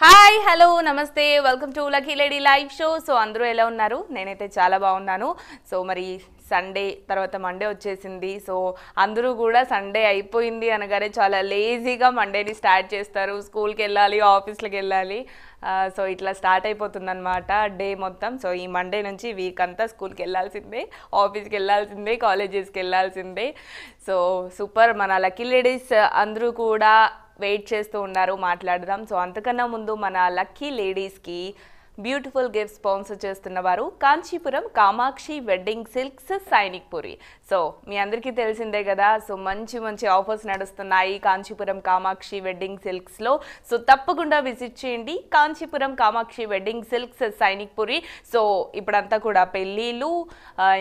Hi hello నమస్తే welcome to lucky lady live show. So అందరూ ఎలా ఉన్నారు? నేనైతే చాలా బాగున్నాను. సో మరి సండే తర్వాత మండే వచ్చేసింది. సో అందరూ కూడా సండే అయిపోయింది అనగానే చాలా లేజీగా మండేని స్టార్ట్ చేస్తారు. స్కూల్కి వెళ్ళాలి, ఆఫీస్కి వెళ్ళాలి, సో ఇట్లా స్టార్ట్ అయిపోతుంది అనమాట డే మొత్తం. సో ఈ మండే నుంచి వీక్ అంతా స్కూల్కి వెళ్ళాల్సిందే, ఆఫీస్కి వెళ్ళాల్సిందే, కాలేజెస్కి వెళ్ళాల్సిందే. So super. మన లక్కీ లేడీస్ అందరూ కూడా వెయిట్ చేస్తూ ఉన్నారు, మాట్లాడదాం. సో అంతకన్నా ముందు మన లక్కీ లేడీస్కి బ్యూటిఫుల్ గిఫ్ట్ స్పాన్సర్ చేస్తున్న వారు Kanchipuram Kamakshi wedding silks Sainikpuri. So మీ అందరికీ తెలిసిందే కదా. సో మంచి మంచి ఆఫర్స్ నడుస్తున్నాయి కాంచీపురం కామాక్షి వెడ్డింగ్ సిల్క్స్లో. సో తప్పకుండా విజిట్ చేయండి Kanchipuram Kamakshi wedding silks Sainikpuri. So ఇప్పుడంతా కూడా పెళ్ళిళ్ళు,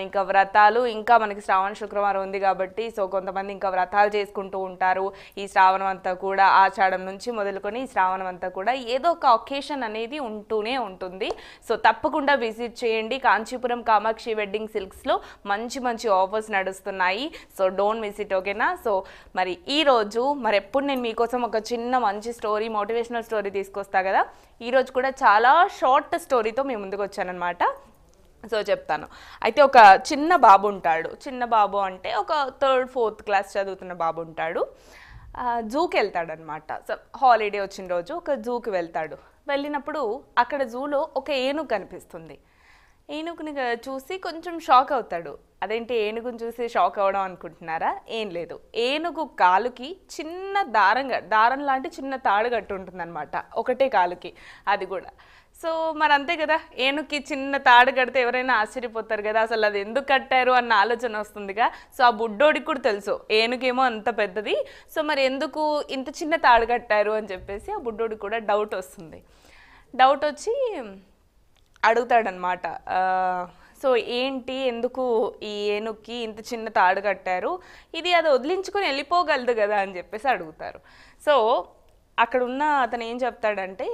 ఇంకా వ్రతాలు, ఇంకా మనకి శ్రావణ శుక్రవారం ఉంది కాబట్టి సో కొంతమంది ఇంకా వ్రతాలు చేసుకుంటూ ఉంటారు. ఈ శ్రావణం అంతా కూడా ఆషాఢం నుంచి మొదలుకొని ఈ శ్రావణం అంతా కూడా ఏదో ఒక ఒకేషన్ అనేది ఉంటూనే ఉంటుంది. సో తప్పకుండా విజిట్ చేయండి కాంచీపురం కామాక్షి వెడ్డింగ్ సిల్క్స్లో. మంచి మంచి ఆఫర్స్ నడుస్తున్నాయి. సో డోంట్ మిస్ ఇట్, ఓకేనా? సో మరి ఈరోజు ఎప్పుడు నేను మీకోసం ఒక చిన్న మంచి స్టోరీ, మోటివేషనల్ స్టోరీ తీసుకొస్తా కదా. ఈరోజు కూడా చాలా షార్ట్ స్టోరీతో మీ ముందుకు వచ్చానమాట. సో చెప్తాను. అయితే ఒక చిన్న బాబు ఉంటాడు. చిన్న బాబు అంటే ఒక 3rd 4th క్లాస్ చదువుతున్న బాబు ఉంటాడు. జూకి వెళ్తాడనమాట. సో హాలిడే వచ్చిన రోజు ఒక జూకి వెళ్తాడు. వెళ్ళినప్పుడు అక్కడ జూలో ఒక ఏనుగు కనిపిస్తుంది. ఏనుగుని చూసి కొంచెం షాక్ అవుతాడు. అదేంటి ఏనుగుని చూసి షాక్ అవ్వడం అనుకుంటున్నారా? ఏం లేదు, ఏనుగు కాలుకి చిన్న దారం లాంటి చిన్న తాడు కట్టు ఉంటుందన్నమాట, ఒకటే కాలుకి, అది కూడా. సో మరి అంతే కదా, ఏనుగుకి చిన్న తాడు కడితే ఎవరైనా ఆశ్చర్యపోతారు కదా, అసలు అది ఎందుకు కట్టారు అన్న ఆలోచన వస్తుందిగా. సో ఆ బుడ్డోడికి కూడా తెలుసు ఏనుగేమో అంత పెద్దది, సో మరి ఎందుకు ఇంత చిన్న తాడు కట్టారు అని చెప్పేసి ఆ బుడ్డోడికి కూడా డౌట్ వస్తుంది. డౌట్ వచ్చి అడుగుతాడనమాట. సో ఏంటి, ఎందుకు ఈ ఏనుగుకి ఇంత చిన్న తాడు కట్టారు, ఇది అది వదిలించుకొని వెళ్ళిపోగలదు కదా అని చెప్పేసి అడుగుతారు. సో అక్కడ ఉన్న అతను ఏం చెప్తాడంటే,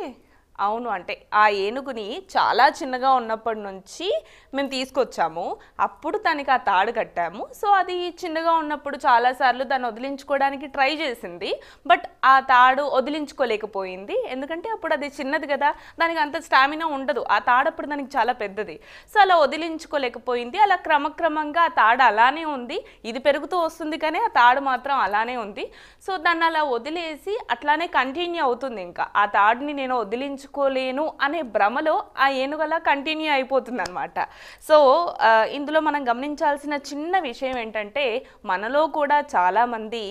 అవును, అంటే ఆ ఏనుగుని చాలా చిన్నగా ఉన్నప్పటి నుంచి మేము తీసుకొచ్చాము, అప్పుడు దానికి ఆ తాడు కట్టాము. సో అది చిన్నగా ఉన్నప్పుడు చాలాసార్లు దాన్ని వదిలించుకోవడానికి ట్రై చేసింది, బట్ ఆ తాడు వదిలించుకోలేకపోయింది. ఎందుకంటే అప్పుడు అది చిన్నది కదా, దానికి అంత స్టామినా ఉండదు. ఆ తాడు అప్పుడు దానికి చాలా పెద్దది. సో అలా వదిలించుకోలేకపోయింది. అలా క్రమక్రమంగా ఆ తాడు అలానే ఉంది, ఇది పెరుగుతూ వస్తుంది కానీ ఆ తాడు మాత్రం అలానే ఉంది. సో దాన్ని అలా వదిలేసి అట్లానే కంటిన్యూ అవుతుంది. ఇంకా ఆ తాడుని నేను వదిలించుకోలేను అనే భ్రమలో ఆ ఏనుగలా కంటిన్యూ అయిపోతుంది అనమాట. సో ఇందులో మనం గమనించాల్సిన చిన్న విషయం ఏంటంటే, మనలో కూడా చాలామంది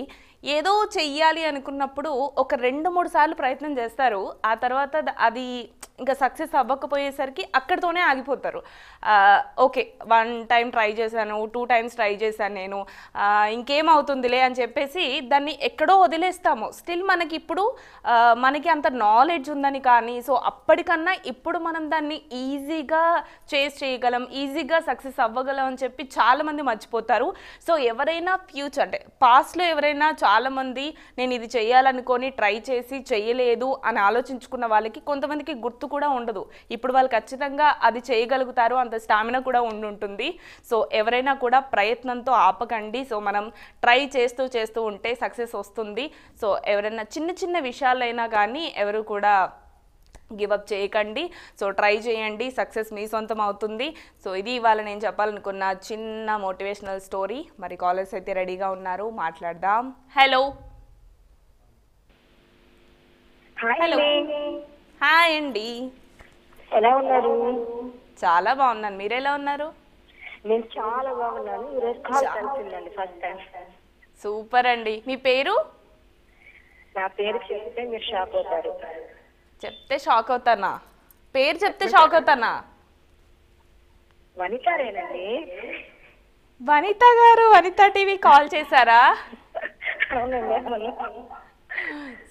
ఏదో చెయ్యాలి అనుకున్నప్పుడు ఒక 2-3 సార్లు ప్రయత్నం చేస్తారు. ఆ తర్వాత అది ఇంకా సక్సెస్ అవ్వకపోయేసరికి అక్కడితోనే ఆగిపోతారు. ఓకే, 1 టైం ట్రై చేశాను, 2 టైమ్స్ ట్రై చేశాను నేను, ఇంకేమవుతుందిలే అని చెప్పేసి దాన్ని ఎక్కడో వదిలేస్తాము. స్టిల్ మనకి ఇప్పుడు మనకి అంత నాలెడ్జ్ ఉందని కానీ, సో అప్పటికన్నా ఇప్పుడు మనం దాన్ని ఈజీగా చేయగలం, ఈజీగా సక్సెస్ అవ్వగలం అని చెప్పి చాలామంది మర్చిపోతారు. సో ఎవరైనా ఫ్యూచర్ అంటే పాస్ట్లో ఎవరైనా చాలామంది నేను ఇది చేయాలనుకొని ట్రై చేసి చేయలేదు అని ఆలోచించుకున్న వాళ్ళకి కొంతమందికి గుర్తు కూడా ఉండదు. ఇప్పుడు వాళ్ళు ఖచ్చితంగా అది చేయగలుగుతారు, అంత స్టామినా కూడా ఉంటుంది. సో ఎవరైనా కూడా ప్రయత్నంతో ఆపకండి. సో మనం ట్రై చేస్తూ ఉంటే సక్సెస్ వస్తుంది. సో ఎవరైనా చిన్న చిన్న విషయాలైనా కానీ ఎవరు కూడా గివప్ చేయకండి. సో ట్రై చేయండి, సక్సెస్ మీ సొంతం అవుతుంది. సో ఇది ఇవాళ నేను చెప్పాలనుకున్న చిన్న మోటివేషనల్ స్టోరీ. మరి కాలర్స్ అయితే రెడీగా ఉన్నారు, మాట్లాడదాం. హలో హలో హాయ్ అండి, ఎలా ఉన్నారు? చాలా బాగున్నాను, మీరు ఎలా ఉన్నారు? నేను చాలా బాగున్నాను. ఈరోజు కాల్ కలిసిందండి ఫస్ట్ టైం. సూపర్ అండి. మీ పేరు? నా పేరు చెప్తే మీరు షాక్ అవుతారు. చెప్తే షాక్ అవుతానా? పేరు చెప్తే షాక్ అవుతానా? వనితారేనండి. వనిత గారు, వనిత టీవీ కాల్ చేశారా? అవునండి.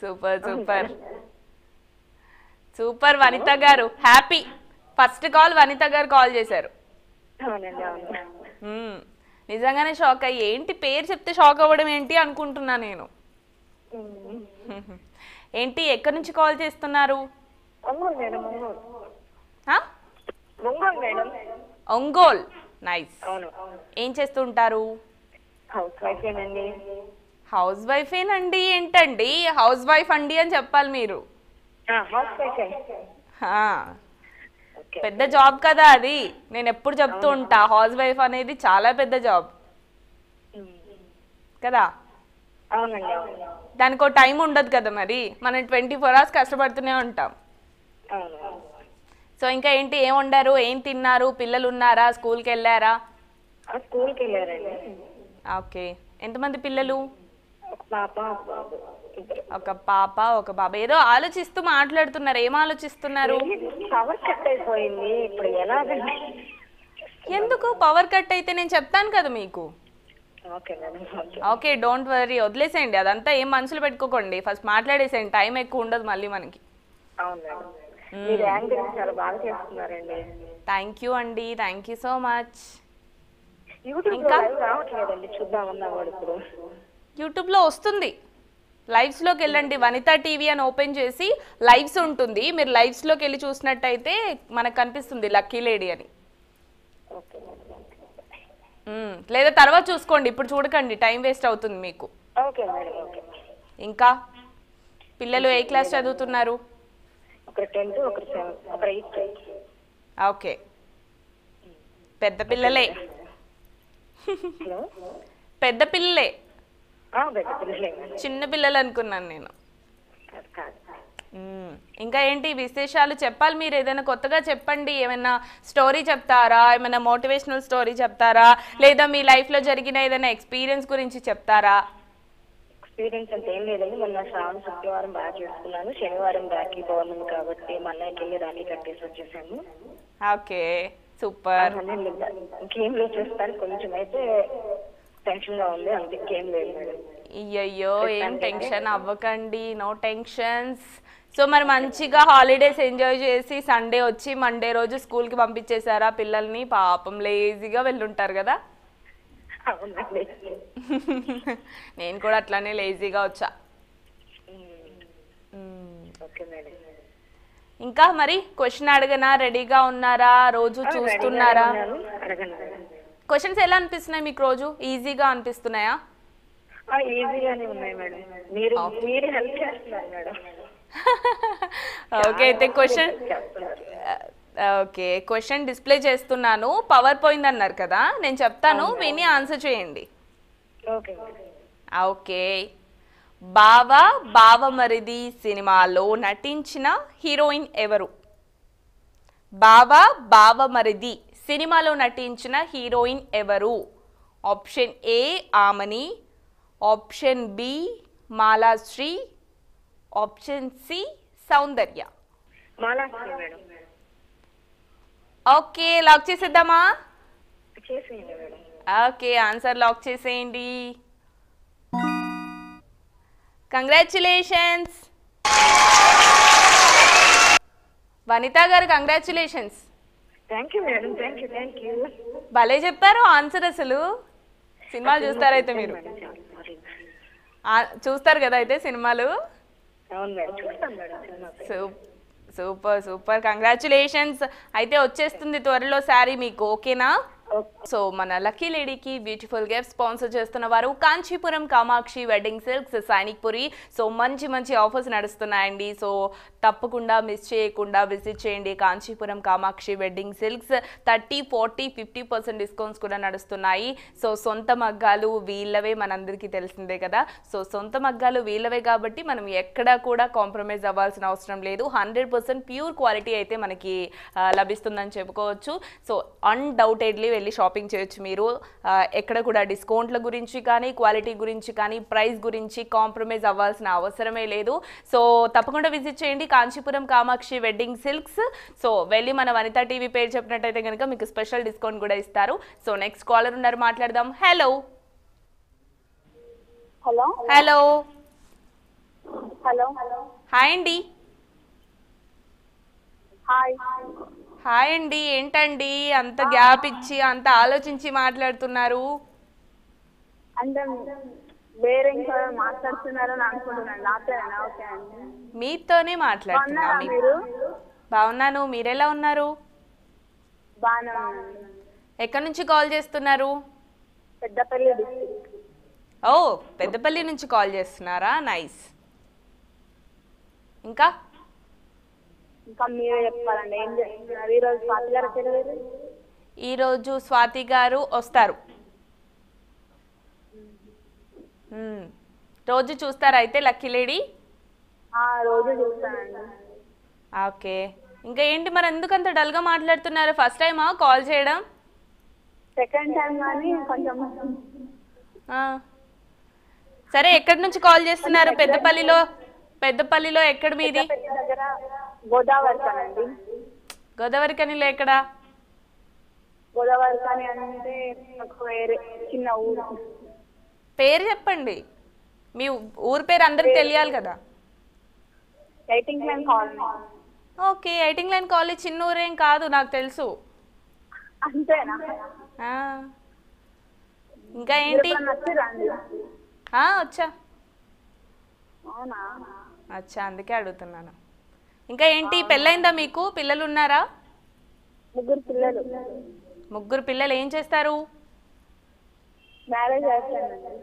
సూపర్ సూపర్ సూపర్ వనిత గారు, హ్యాపీ. ఫస్ట్ కాల్ వనిత గారు కాల్ చేశారు. అవునండి, అవును. నిజంగానే షాక్ అయ్యి, ఏంటి పేరు చెప్తే షాక్ అవ్వడం ఏంటి అనుకుంటున్నా నేను. ఏంటి, ఎక్కడి నుంచి కాల్ చేస్తున్నారు? ఒంగోల్. నైస్. ఏం చేస్తుంటారు? హౌస్ వైఫేనండి. హౌస్ వైఫేనండి ఏంటండి? హౌస్ వైఫ్ అండి అని చెప్పాలి మీరు. House wife. ఆ, పెద్ద జాబ్ కదా అది. నేను ఎప్పుడు చెప్తూ ఉంటా, హౌస్ వైఫ్ అనేది చాలా పెద్ద జాబ్ కదా. అవునండి, అవును. దానికి ఒక టైం ఉండదు కదా, మరి మనం 24 hours కష్టపడుతూనే ఉంటాం. అవును. సో ఇంకా ఏంటి, ఏం వండారు, ఏం తిన్నారు, పిల్లలు ఉన్నారా, స్కూల్కి వెళ్ళారా? స్కూల్కి వెళ్ళారండి. ఓకే, ఎంతమంది పిల్లలు? ఒక పాప ఒక బాబు, ఇద్దరు. ఒక పాప ఒక బాబు. ఏదో ఆలోచిస్తూ మాట్లాడుతున్నారు, ఏం ఆలోచిస్తున్నారు? పవర్ కట్ అయిపోయింది, ఇప్పుడు ఎలాగండి? ఎందుకు పవర్ కట్ అయితే నేను చెప్తాను కదా మీకు. Okay madam, okay. Okay, don't worry, వదిలేసేయండి అదంతా, ఏం మనసులో పెట్టుకోకండి. ఫస్ట్ మాట్లాడేసేయండి, టైం ఎక్కువ ఉండదు మళ్ళీ మనకి. అవును మేడం, మీరు యాంకరింగ్ చాలా బాగా చేస్తున్నారండి. థ్యాంక్ యూ అండి, thank you so much. YouTube ఇంకా లైవ్ రావట్లేదండి, చూద్దామన్నా కూడా ఇప్పుడు. యూట్యూబ్లో వస్తుంది, లైవ్స్లోకి వెళ్ళండి. వనితా టీవీ అని ఓపెన్ చేసి లైవ్స్ ఉంటుంది, మీరు లైవ్స్లోకి వెళ్ళి చూసినట్టయితే మనకు కనిపిస్తుంది లక్కీ లేడీ అని. ఓకే మేడం, లేదా తర్వాత చూసుకోండి, ఇప్పుడు చూడకండి, టైం వేస్ట్ అవుతుంది మీకు. Okay madam, okay. ఇంకా పిల్లలు ఏ క్లాస్ చదువుతున్నారు? ఒకరు 10th, ఒకరు 7th, ఒకరు 8th. ఓకే, పెద్ద పిల్లలే. హలో, పెద్ద పిల్లలే, పెద్ద పిల్లలే మేడం. చిన్న పిల్లలు అనుకున్నాను నేను. కాదు, కాదు. ఇంకా ఏంటి విశేషాలు చెప్పాలి, మీరు ఏదైనా కొత్తగా చెప్పండి. ఏమైనా స్టోరీ చెప్తారా, ఏమైనా మోటివేషనల్ స్టోరీ చెప్తారా, లేదా మీ లైఫ్లో జరిగిన ఏదైనా ఎక్స్పీరియన్స్ గురించి చెప్తారా? ఎక్స్పీరియన్స్ అంటే ఏం లేదండి, మొన్న శ్రావణ శుక్రవారం బాగా చేసుకున్నాను. శనివారం రాఖీ పౌర్ణమి కాబట్టి మా అన్నయ్యకి వెళ్ళి రాఖీ కట్టేసి వచ్చేసాము. Okay, super. ఇంకేం లేదు, చూస్తాను. కొంచెం అయితే టెన్షన్ గా ఉంది, అంత ఇంకేం లేదు మేడం. అయ్యయ్యో, ఏం టెన్షన్ అవ్వకండి, నో టెన్షన్స్. సో మరి మంచిగా హాలిడేస్ ఎంజాయ్ చేసి సండే వచ్చి మండే రోజు స్కూల్కి పంపించేశారా పిల్లల్ని? పాపం లేజీగా వెళ్ళుంటారు కదా. అవునండి, నేను కూడా అట్లానే లేజీగా వచ్చా. Okay madam. ఇంకా మరి క్వశ్చన్ అడగనా, రెడీగా ఉన్నారా, రోజు చూస్తున్నారా? అడగండి మేడం. క్వశ్చన్స్ ఎలా అనిపిస్తున్నాయి మీకు, రోజు ఈజీగా అనిపిస్తున్నాయా? ఈజీగానే ఉన్నాయి మేడం, మీరు హెల్ప్ చేస్తున్నారు మేడం. ఓకే, అయితే క్వశ్చన్ డిస్ప్లే చేస్తున్నాను. పవర్ పోయింది అన్నారు కదా, నేను చెప్తాను, విని ఆన్సర్ చేయండి. Okay madam. ఓకే, బావ బావమరిది సినిమాలో నటించిన హీరోయిన్ ఎవరు? బావ బావమరిది సినిమాలో నటించిన హీరోయిన్ ఎవరు? Option A Aamani, option B Malashri, option C Soundarya. Malashri madam. Okay, lock చేసేద్దామా? చేసేయండి మేడం. ఓకే, ఆన్సర్ లాక్ చేసేయండి. కంగ్రాచులేషన్స్ వనితా గారు, congratulations. Thank you madam, thank you, thank you. భలే చెప్పారు ఆన్సర్. అసలు సినిమాలు చూస్తారైతే మీరు? చూస్తారు కదా అయితే సినిమాలు? అవును మేడం, చూస్తాను మేడం. Super super, congratulations. అయితే వచ్చేస్తుంది త్వరలో శారీ మీకు, ఓకేనా? సో మన లక్కీ లేడీకి బ్యూటిఫుల్ గిఫ్ట్ స్పాన్సర్ చేస్తున్న వారు Kanchipuram Kamakshi wedding silks, Sainikpuri. So మంచి మంచి ఆఫర్స్ నడుస్తున్నాయండి. సో తప్పకుండా మిస్ చేయకుండా విజిట్ చేయండి Kanchipuram Kamakshi wedding silks. 30, 40, 50% discounts కూడా నడుస్తున్నాయి. సో సొంత మగ్గాలు వీళ్ళవే, మనందరికీ తెలిసిందే కదా. సో సొంత మగ్గాలు వీళ్ళవే కాబట్టి మనం ఎక్కడా కూడా కాంప్రమైజ్ అవ్వాల్సిన అవసరం లేదు. 100% ప్యూర్ క్వాలిటీ అయితే మనకి లభిస్తుందని చెప్పుకోవచ్చు. సో అన్డౌటెడ్లీ వెళ్ళి షాపింగ్ చేయొచ్చు మీరు. ఎక్కడ కూడా డిస్కౌంట్ల గురించి కానీ, క్వాలిటీ గురించి కానీ, ప్రైస్ గురించి కాంప్రమైజ్ అవ్వాల్సిన అవసరమే లేదు. సో తప్పకుండా విజిట్ చేయండి Kanchipuram Kamakshi wedding silks. So వెళ్ళి మన వనితా టీవీ పేరు చెప్పినట్టయితే కనుక మీకు స్పెషల్ డిస్కౌంట్ కూడా ఇస్తారు. సో నెక్స్ట్ కాలర్ ఉన్నారు, మాట్లాడదాం. Hello hello hello hello hi అండి. హాయ్ హాయ్ అండి, ఏంటండి అంత గ్యాప్ ఇచ్చి అంత ఆలోచించి మాట్లాడుతున్నారు? అంటే వేరే ఇంకా మాట్లాడుతున్నారని అనుకుంటున్నాను, నాతోనేనా? ఓకే అండి, మీతోనే మాట్లాడుతున్నా. మీరు? బాగున్నాను, మీరెలా ఉన్నారు? బాగానే ఉన్నాను. ఎక్కడి నుంచి కాల్ చేస్తున్నారు? పెద్దపల్లి డిస్ట్రిక్ట్. ఓ, పెద్దపల్లి నుంచి కాల్ చేస్తున్నారా? నైస్. ఇంకా ఇంకా మీరే చెప్పాలండి, ఏం చేస్తున్నారు ఈరోజు? స్వాతి గారు తెలియదు. ఈరోజు స్వాతి గారు వస్తారు. రోజు చూస్తారా అయితే లక్కీ లేడీ? రోజు చూస్తానండి. ఓకే, ఇంకా ఏంటి మరి ఎందుకంత డల్గా మాట్లాడుతున్నారు? ఫస్ట్ టైమా కాల్ చేయడం? సెకండ్ టైం కానీ కొంచెం. సరే, ఎక్కడి నుంచి కాల్ చేస్తున్నారు? పెద్దపల్లిలో ఎక్కడ మీది? దగ్గర గోదావరి కానండి. గోదావరి కనిలో ఎక్కడ? గోదావరి కానీ అంటే వేరే చిన్న ఊరు. పేరు చెప్పండి, మీ ఊరు పేరు అందరికి తెలియాలి కదా. Eighteen line colony. Okay, eighteen line college చిన్న ఊరేం కాదు, నాకు తెలుసు. అంతేనా? ఇంకా ఏంటి? వచ్చా. అవునా? అచ్చా, అందుకే అడుగుతున్నాను. ఇంకా ఏంటి, పెళ్ళైందా మీకు? పిల్లలు ఉన్నారా? 3 పిల్లలు. 3 పిల్లలు ఏం చేస్తారు? మ్యారేజ్ అయిపోయిందండి.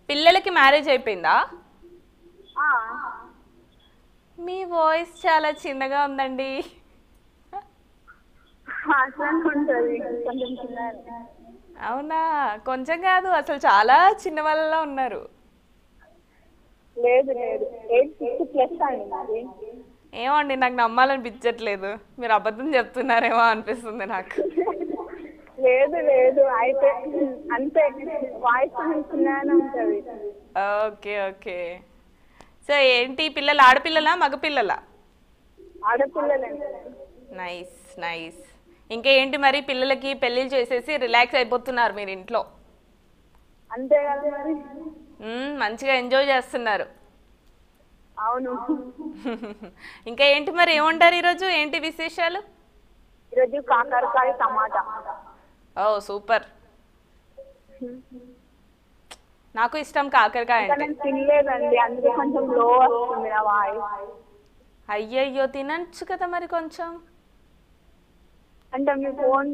పిల్లలకి మ్యారేజ్ అయిపోయిందా? మీ వాయిస్ చాలా చిన్నగా ఉందండి. అవునా? కొంచెం కాదు, అసలు చాలా చిన్న వాళ్ళలా ఉన్నారు. లేదు లేదు, 8+ అండి మరి. ఏమండి, నాకు నమ్మాలనిపించట్లేదు, మీరు అబద్ధం చెప్తున్నారేమో అనిపిస్తుంది నాకు. లేదు లేదు, అయితే అంతే, వాయిస్ చిన్నగానే ఉంటుంది. Okay okay. సో ఏంటి, పిల్లలు ఆడపిల్లలా మగపిల్లలా? ఆడపిల్లలండి. Nice nice. ఇంకా ఏంటి మరి, పిల్లలకి పెళ్ళిళ్ళు చేసేసి రిలాక్స్ అయిపోతున్నారు మీరు ఇంట్లో? అంతే కదా మరి. మంచిగా ఎంజాయ్ చేస్తున్నారు. అవును. ఇంకా ఏంటి మరి, ఏమంటారు ఈరోజు? ఏంటి విశేషాలు? ఈరోజు కాకరకాయ టమాటా. ఓ సూపర్, నాకు ఇష్టం కాకరకాయ అంటే. తినలేదండి, అందుకే కొంచెం లో వస్తుంది నా వాయిస్. అయ్యయ్యో, తినచ్చు కదా మరి కొంచెం. అంటే మీ ఫోన్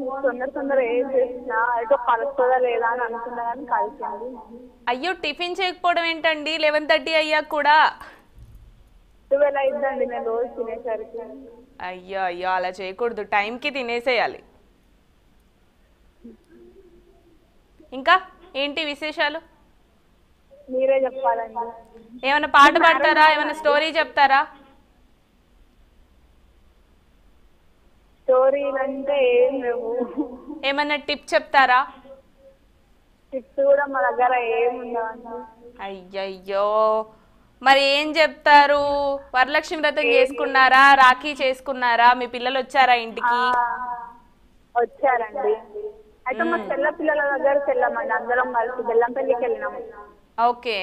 తొందర ఏం చేసినా అయితే కలుస్తుందా లేదా అని అనుకున్నా కానీ కలిసింది. అయ్యో, టిఫిన్ చేయకపోవడం ఏంటండి? 11:30 అయ్యాక కూడా. 12 అయిద్దండి నేను రోజు తినేసరికి. అయ్యో అయ్యో, అలా చేయకూడదు, టైంకి తినేసేయాలి. ఇంకా ఏంటి విశేషాలు? మీరే చెప్పాలండి. ఏమైనా పాట పాడతారా? ఏమైనా స్టోరీ చెప్తారా? స్టోరీలు అంటే ఏం లేవు. ఏమైనా టిప్ చెప్తారా? టిప్స్ కూడా మా దగ్గర ఏం ఉండవండి. అయ్యయ్యో, మరి ఏం చెప్తారు? వరలక్ష్మి వ్రతం చేసుకున్నారా? రాఖీ చేసుకున్నారా? మీ పిల్లలు వచ్చారా ఇంటికి? వచ్చారండి. అయితే మా పిల్లల దగ్గరికి వెళ్ళామండి, అందరం కలిసి బెల్లంపల్లికి వెళ్ళినాము. ఓకే,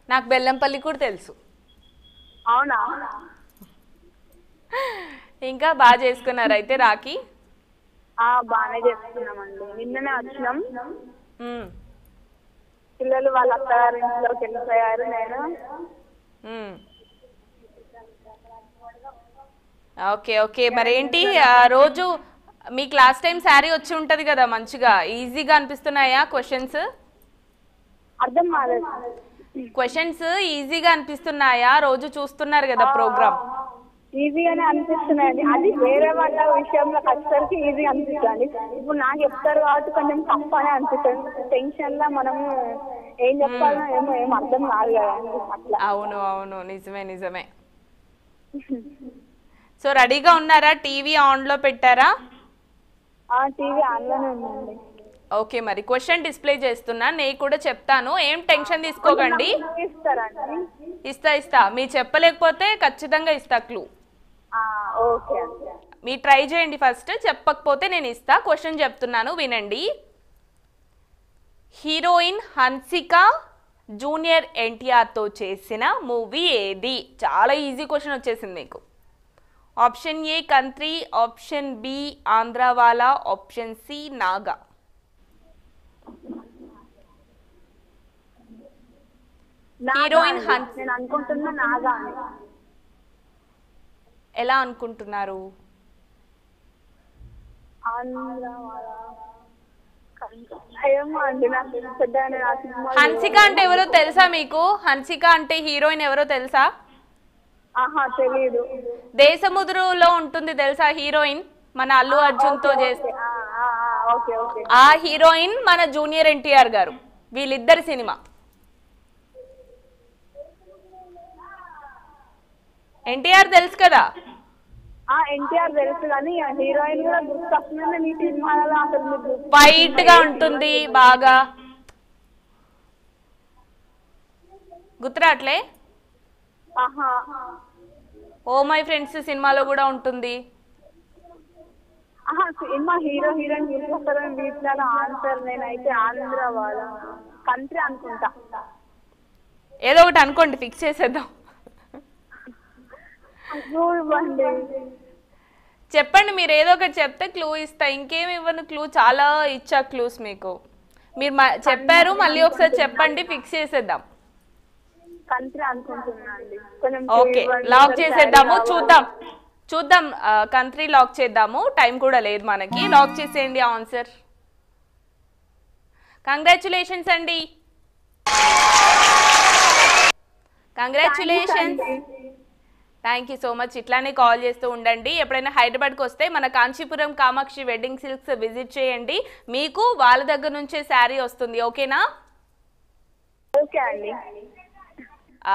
నాకు బెల్లంపల్లి కూడా తెలుసు. అవునా? ఇంకా బాగా చేసుకున్నారు అయితే రాఖీ? బాగానే చేసుకున్నామండి, నిన్ననే వచ్చినాం. పిల్లలు వాళ్ళ అత్తగారి ఇంట్లోకి వెళ్ళిపోయారు. నేను ఓకే ఓకే. మరేంటి రోజు మీకు లాస్ట్ టైం శారీ వచ్చి ఉంటది కదా, మంచిగా ఈజీగా అనిపిస్తున్నాయా క్వశ్చన్స్? అర్థం కాలేదు. క్వశ్చన్స్ ఈజీగా అనిపిస్తున్నాయా? రోజు చూస్తున్నారు కదా ప్రోగ్రామ్. ఈజీగానే అనిపిస్తున్నాయండి, అది వేరే వాళ్ళ విషయంలో వచ్చేసరికి ఈజీ అనిపిస్తుంది. ఇప్పుడు నాకు చెప్తారు కాబట్టి కొంచెం టఫ్ అనే అనిపిస్తుంది. టెన్షన్ లా మనము ఏం చెప్పాలో ఏం అర్థం కాదు కదా అట్లా. అవును అవును, నిజమే నిజమే. సో రెడీగా ఉన్నారా? టీవీ ఆన్ లో పెట్టారా? టీవీ ఆన్ లోనే ఉందండి. ఓకే, మరి క్వశ్చన్ డిస్ప్లే చేస్తున్నా, నేను కూడా చెప్తాను, ఏం టెన్షన్ తీసుకోకండి. ఇస్తా, మీరు చెప్పలేకపోతే ఖచ్చితంగా ఇస్తా క్లూ. ఓకే, మీరు ట్రై చేయండి ఫస్ట్, చెప్పకపోతే నేను ఇస్తా. క్వశ్చన్ చెప్తున్నాను వినండి. హీరోయిన్ హన్సిక జూనియర్ ఎన్టీఆర్తో చేసిన మూవీ ఏది? చాలా ఈజీ క్వశ్చన్ వచ్చేసింది మీకు. Option A Kantri, option B Andhrawala, option C Naga. Heroine నేను అనుకుంటున్నా నాగా. ఎలా అనుకుంటున్నారు? హన్సిక అంటే ఎవరో తెలుసా మీకు? హన్సిక అంటే హీరోయిన్ ఎవరో తెలుసా? ఆహా తెలీదు. దేశముద్రులో ఉంటుంది తెలుసా హీరోయిన్, మన అల్లు అర్జున్ తో చేస్తే. Okay okay. ఆ హీరోయిన్ మన జూనియర్ ఎన్టీఆర్ గారు, వీళ్ళిద్దరి సినిమా. ఎన్టీఆర్ తెలుసు కదా. ఎన్టీఆర్ తెలుసు కానీ హీరోయిన్ కూడా గుర్తొస్తుంది నీ సినిమాలలో. అసలు వైట్ గా ఉంటుంది బాగా, గుర్తురాట్లే. ఓ మై ఫ్రెండ్స్ సినిమాలో కూడా ఉంటుంది. సినిమా హీరో హీరోయిన్ గుర్తొస్తారని వీటిలో ఆన్సర్ నేనైతే ఆంధ్ర వాళ్ళ కంట్రీ అనుకుంటా. ఏదో ఒకటి అనుకోండి, ఫిక్స్ చేసేద్దాం. చెప్పండి, మీరు ఏదో ఒకటి చెప్తే క్లూ ఇస్తా. ఇంకేమి ఇవ్వను క్లూ, చాలా ఇచ్చా క్లూస్ మీకు. మీరు చెప్పారు, మళ్ళీ ఒకసారి చెప్పండి, ఫిక్స్ చేసేద్దాం. కంట్రీ అనుకుంటున్నా అండి. ఓకే, లాక్ చేసేద్దాము. చూద్దాం చూద్దాం, కంట్రీ లాక్ చేద్దాము, టైం కూడా లేదు మనకి. లాక్ చేసేయండి ఆన్సర్. కంగ్రాచులేషన్స్ అండి, congratulations. Thank you so much. ఇట్లానే కాల్ చేస్తూ ఉండండి. ఎప్పుడైనా హైదరాబాద్కి వస్తే మన Kanchipuram Kamakshi wedding silks visit చేయండి, మీకు వాళ్ళ దగ్గర నుంచే శారీ వస్తుంది. ఓకేనా? ఓకే అండి.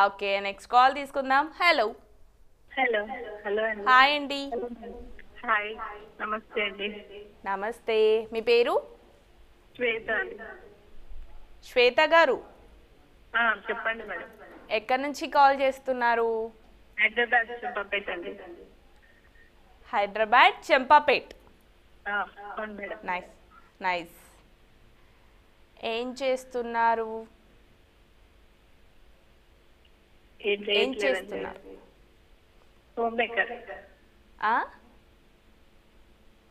ఓకే, నెక్స్ట్ కాల్ తీసుకుందాం. హలో. హలో. హలో అండి. హాయ్ అండి. హాయ్, నమస్తే అండి. నమస్తే, మీ పేరు? శ్వేత. శ్వేత గారు, చెప్పండి మేడం. ఎక్కడి నుంచి కాల్ చేస్తున్నారు? హైదరాబాద్ చెంపాపేట అండి. Hyderabad Champapet. Madam. Nice nice. ఏం చేస్తున్నారు? ఏం చేస్తున్నారు? Home maker.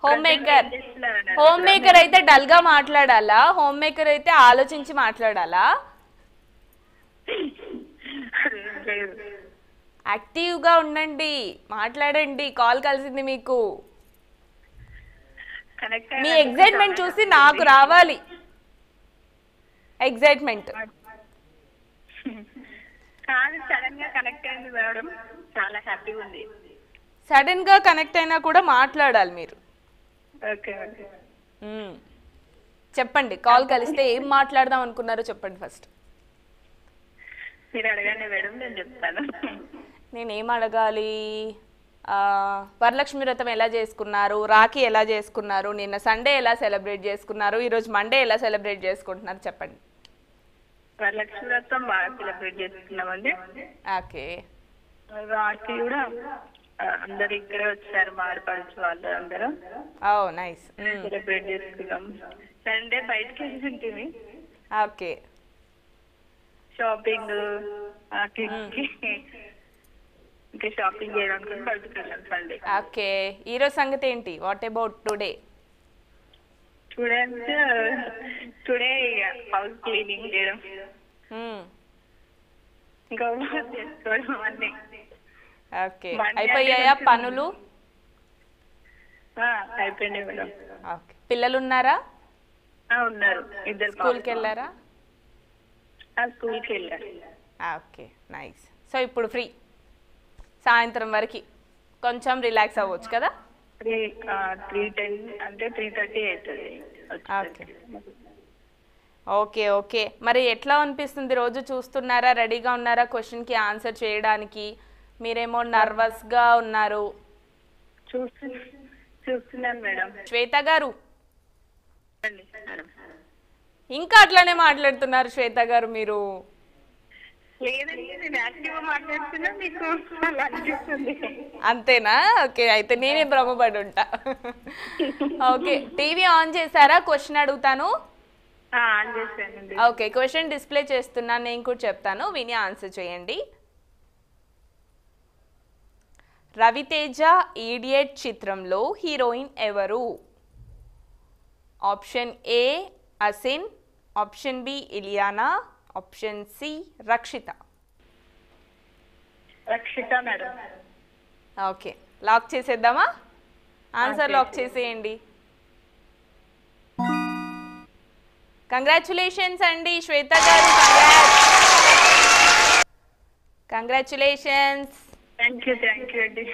Home maker. Home maker అయితే డల్ గా మాట్లాడాలా? హోమ్ మేకర్ అయితే ఆలోచించి మాట్లాడాలా? యాక్టివ్ గా ఉండండి, మాట్లాడండి, కాల్ కలిసింది మీకు. మీ ఎగ్జైట్మెంట్ చూసి నాకు రావాలి ఎగ్జైట్మెంట్. సడన్ గా కనెక్ట్ అయింది మేడం, చాలా హ్యాపీగా ఉంది. సడన్ గా కనెక్ట్ అయినా కూడా మాట్లాడాలి మీరు. ఓకే. చెప్పండి, కాల్ కలిస్తే ఏం మాట్లాడదాం అనుకున్నారో చెప్పండి ఫస్ట్. మీరు అడగండి మేడం, నేను చెప్తాను. నేనేం అడగాలి? వరలక్ష్మి వ్రతం ఎలా చేసుకున్నారు, రాఖీ ఎలా చేసుకున్నారు, నిన్న సండే ఎలా సెలబ్రేట్ చేసుకున్నారు, ఈరోజు మండే ఎలా సెలబ్రేట్ చేసుకుంటున్నారు చెప్పండి. వరలక్ష్మి వ్రతం బాగా సెలబ్రేట్ చేసుకున్నామండి. ఓకే. రాఖీ కూడా అందరు ఇక్కడే వచ్చారు, మాడపడుచు వాళ్ళు అందరూ. ఓ నైస్. సెలబ్రేట్ చేసుకున్నాం. సండే బయటకి వెళ్తుంటుంది. ఓకే. షాపింగ్, ఇంకా షాపింగ్ చేయడానికి బయటకు వెళ్ళాం సండే. ఓకే, ఈరోజు సంగతి ఏంటి? What about today? Today house cleaning చేయడం, ఇంకా చేసుకోవడం అన్నీ. ఓకే, అయిపోయాయా పనులు? అయిపోయినాయి మేడం. ఓకే, పిల్లలు ఉన్నారా? ఉన్నారు, ఇద్దరు. స్కూల్కి వెళ్ళారా? స్కూల్కి వెళ్ళారు. Okay nice. సో ఇప్పుడు ఫ్రీ, సాయంత్రం వరకు కొంచెం రిలాక్స్ అవ్వచ్చు కదా? 3:10 అంటే 3:30 అవుతుంది. Okay okay okay. మరి ఎట్లా అనిపిస్తుంది? రోజు చూస్తున్నారా? రెడీగా ఉన్నారా క్వశ్చన్కి ఆన్సర్ చేయడానికి? మీరేమో నర్వస్గా ఉన్నారు. చూస్తున్నాను మేడం. శ్వేత గారు, ఇంకా అట్లానే మాట్లాడుతున్నారు శ్వేత గారు మీరు. అంతేనా? ఓకే, అయితే నేనే భ్రమపడి ఉంటా. ఓకే, టీవీ ఆన్ చేశారా? క్వశ్చన్ అడుగుతాను. ఓకే, క్వశ్చన్ డిస్ప్లే చేస్తున్నాను, నేను కూడా చెప్తాను, విని ఆన్సర్ చేయండి. రవితేజ ఈడియట్ చిత్రంలో హీరోయిన్ ఎవరు? Option A Asin, option B Ileana, option C Rakshitha. Rakshitha madam. Okay, lock చేసేద్దామా? ఆన్సర్ లాక్ చేసేయండి. కంగ్రాచులేషన్స్ అండి శ్వేత గారు, కంగ్రాచులేషన్స్. థ్యాంక్ యూ అండి.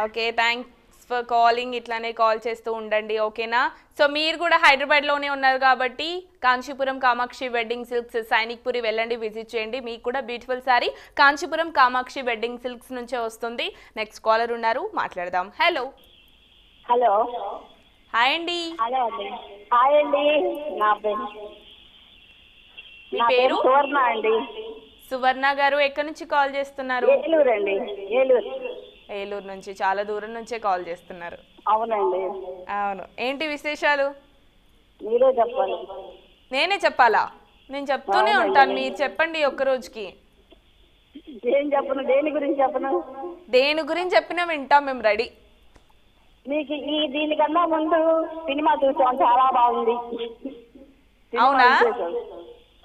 Okay, thanks for calling. ఇట్లానే కాల్ చేస్తూ ఉండండి, ఓకేనా? సో మీరు కూడా హైదరాబాద్లోనే ఉన్నారు కాబట్టి కాంచీపురం కామాక్షి వెడ్డింగ్ సిల్క్స్ సైనిక్ పురి వెళ్ళండి, విజిట్ చేయండి. మీకు కూడా beautiful sorry Kanchipuram Kamakshi wedding silks నుంచే వస్తుంది. నెక్స్ట్ కాలర్ ఉన్నారు, మాట్లాడదాం. Hello hello. హాయ్ అండి. హలో అండి. హాయ్ అండి. నా పేరు మీ పేరు? సువర్ణ అండి. సువర్ణ గారు, ఎక్కడి నుంచి కాల్ చేస్తున్నారు? ఏలూరు అండి. ఏలూరు. ఏలూరు నుంచి, చాలా దూరం నుంచే కాల్ చేస్తున్నారు. అవునండి. అవును, ఏంటి విశేషాలు? మీరే చెప్పాలి. నేనే చెప్పాలా? నేను చెప్తూనే ఉంటాను, మీరు చెప్పండి ఒక్క రోజుకి. ఏం చెప్పను, దేని గురించి చెప్పను? దేని గురించి చెప్పినా వింటాం, మేము రెడీ. మీకు దీనికన్నా ముందు సినిమా చూసాం, చాలా బాగుంది. అవునా?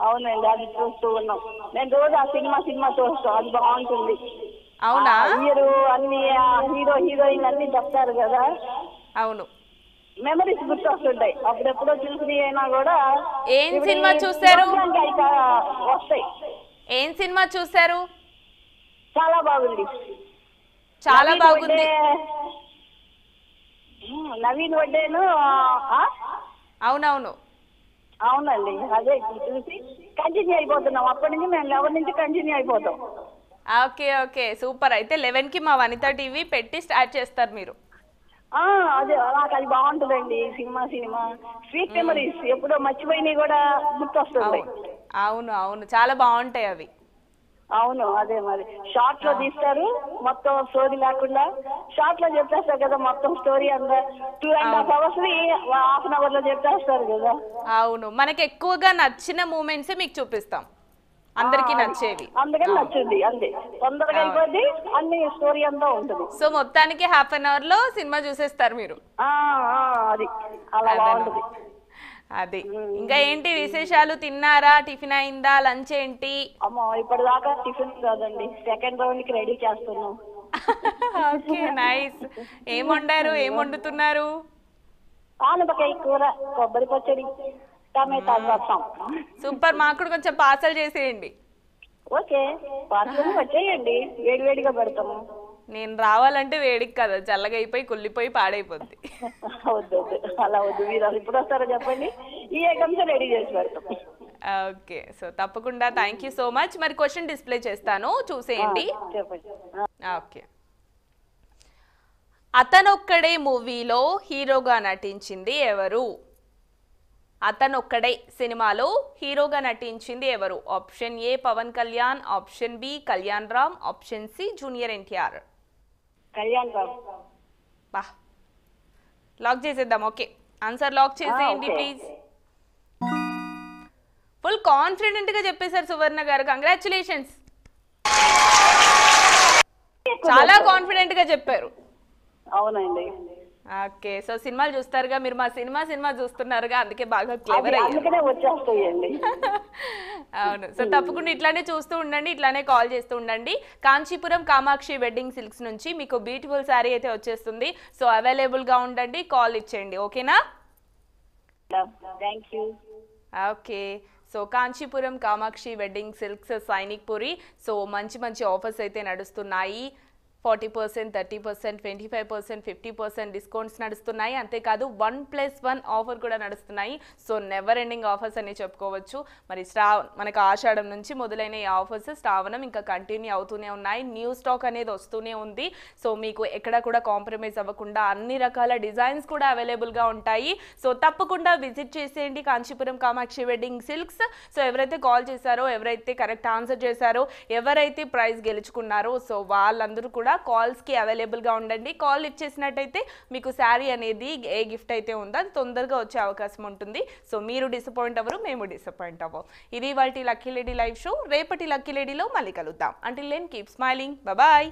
అవునండి, అది చూస్తూ ఉన్నాం. నేను రోజు ఆ సినిమా చూస్తాం, అది బాగుంటుంది. అవునా? మీరు అన్ని హీరోయిన్ అన్ని చెప్తారు కదా. అవును, మెమరీస్ గుర్తొస్తుంటాయి అప్పుడెప్పుడో చూసి అయినా కూడా. ఏం సినిమా చూసారు? వస్తాయి. ఏం సినిమా చూసారు? చాలా బాగుంది. చాలా బాగుంది. నవీన్ వడ్డేను. అవునవును. అవునండి, అదే చూసి కంటిన్యూ అయిపోతున్నాం. అప్పటి నుంచి మేము 11 నుంచి కంటిన్యూ అయిపోతాం. Okay okay, super. అయితే 11కి మా వనిత టీవీ పెట్టి స్టార్ట్ చేస్తారు మీరు. అదే, నాకు అది బాగుంటుందండి. సినిమా స్వీట్ మెమరీస్ ఎప్పుడో మర్చిపోయినవి కూడా గుర్తొస్తుంది. అవును అవును, చాలా బాగుంటాయి అవి. అవును, అదే మరి షార్ట్ లో తీస్తారు, మొత్తం స్టోరీ లేకుండా షార్ట్ లో చెప్పేస్తారు కదా. మొత్తం స్టోరీ అంతా 2.5 hours ని ½ hour లో చెప్పేస్తారు కదా. అవును, మనకి ఎక్కువగా నచ్చిన మూమెంట్స్ మీకు చూపిస్తాం, అందరికి నచ్చేవి. అందుకని నచ్చింది, అంతే. తొందరగా అయిపోద్ది, అన్ని స్టోరీ అంతా ఉంటుంది. సో మొత్తానికి ½ an hour లో సినిమా చూసేస్తారు మీరు. అది అలా బాగుంటుంది. అది. ఇంకా ఏంటి విశేషాలు? తిన్నారా? టిఫిన్ అయిందా? లంచ్ ఏంటి? అమ్మో, ఇప్పటిదాకా టిఫిన్ కాదండి, సెకండ్ రౌండ్ కి రెడీ చేస్తున్నాం. Okay, nice. ఏం వండారు? ఏం వండుతున్నారు? ఆనపకాయ కూర, కొబ్బరి పచ్చడి, టమాటా రసం. సూపర్, మాకు కూడా కొంచెం పార్సల్ చేసేయండి. ఓకే, పార్సల్ వచ్చేయండి, వేడివేడిగా పెడతాము. నేను రావాలంటే వేడికి కదా, చల్లగా అయిపోయి కుళ్ళిపోయి పాడైపోద్ది. వద్దు అలా వద్దు. మీరు ఇప్పుడు వస్తారో చెప్పండి, ఈ ఐటమ్స్ రెడీ చేసి పెడతాం. ఓకే, సో తప్పకుండా. Thank you so much. మరి క్వశ్చన్ డిస్ప్లే చేస్తాను, చూసేయండి. చెప్పండి. ఓకే. అతనొక్కడే మూవీలో హీరోగా నటించింది ఎవరు? అతనొక్కడే సినిమాలో హీరోగా నటించింది ఎవరు? Option A Pawan Kalyan, option B Kalyan Ram, option C junior NTR. Kalyan Ram. బా, లాక్ చేసేద్దాం. ఓకే, ఆన్సర్ లాక్ చేసేయండి ప్లీజ్. ఫుల్ కాన్ఫిడెంట్ గా చెప్పేశారు సువర్ణ గారు, కంగ్రాచులేషన్స్. చాలా కాన్ఫిడెంట్ గా చెప్పారు. అవునండి. ఓకే, సో సినిమాలు చూస్తారుగా మీరు, మా సినిమా చూస్తున్నారుగా, అందుకే బాగా క్లెవర్ అయ్యారు. అందుకనే వచ్చేస్తాయండి. అవును, సో తప్పకుండా ఇట్లానే చూస్తూ ఉండండి, ఇట్లానే కాల్ చేస్తూ ఉండండి. కాంచీపురం కామాక్షి వెడ్డింగ్ సిల్క్స్ నుంచి మీకు బ్యూటిఫుల్ శారీ అయితే వచ్చేస్తుంది. సో అవైలబుల్ గా ఉండండి, కాల్ ఇచ్చేయండి, ఓకేనా? Thank you. Okay, so Kanchipuram Kamakshi wedding silks Sainik Puri. So మంచి ఆఫర్స్ అయితే నడుస్తున్నాయి. 40%, 30%, 25%, 50% డిస్కౌంట్స్ నడుస్తున్నాయి. అంతేకాదు 1+1 ఆఫర్ కూడా నడుస్తున్నాయి. సో నెవర్ ఎండింగ్ ఆఫర్స్ అని చెప్పుకోవచ్చు. మరి మనకు ఆషాఢం నుంచి మొదలైన ఈ ఆఫర్స్ శ్రావణం ఇంకా కంటిన్యూ అవుతూనే ఉన్నాయి. న్యూ స్టాక్ అనేది వస్తూనే ఉంది. సో మీకు ఎక్కడ కూడా కాంప్రమైజ్ అవ్వకుండా అన్ని రకాల డిజైన్స్ కూడా అవైలబుల్గా ఉంటాయి. సో తప్పకుండా విజిట్ చేసేయండి Kanchipuram Kamakshi wedding silks. So ఎవరైతే కాల్ చేశారో, ఎవరైతే కరెక్ట్ ఆన్సర్ చేశారో, ఎవరైతే ప్రైజ్ గెలుచుకున్నారో, సో వాళ్ళందరూ కూడా కాల్స్కి అవైలబుల్గా ఉండండి. కాల్ ఇచ్చేసినట్టయితే మీకు శారీ అనేది ఏ గిఫ్ట్ అయితే ఉందో అది తొందరగా వచ్చే అవకాశం ఉంటుంది. సో మీరు డిసప్పాయింట్ అవ్వరు, మేము డిసప్పాయింట్ అవ్వం. ఇది వాటి లక్కీ లేడీ లైవ్ షో. రేపటి లక్కీ లేడీలో మళ్ళీ కలుద్దాం. Until then keep smiling. Bye.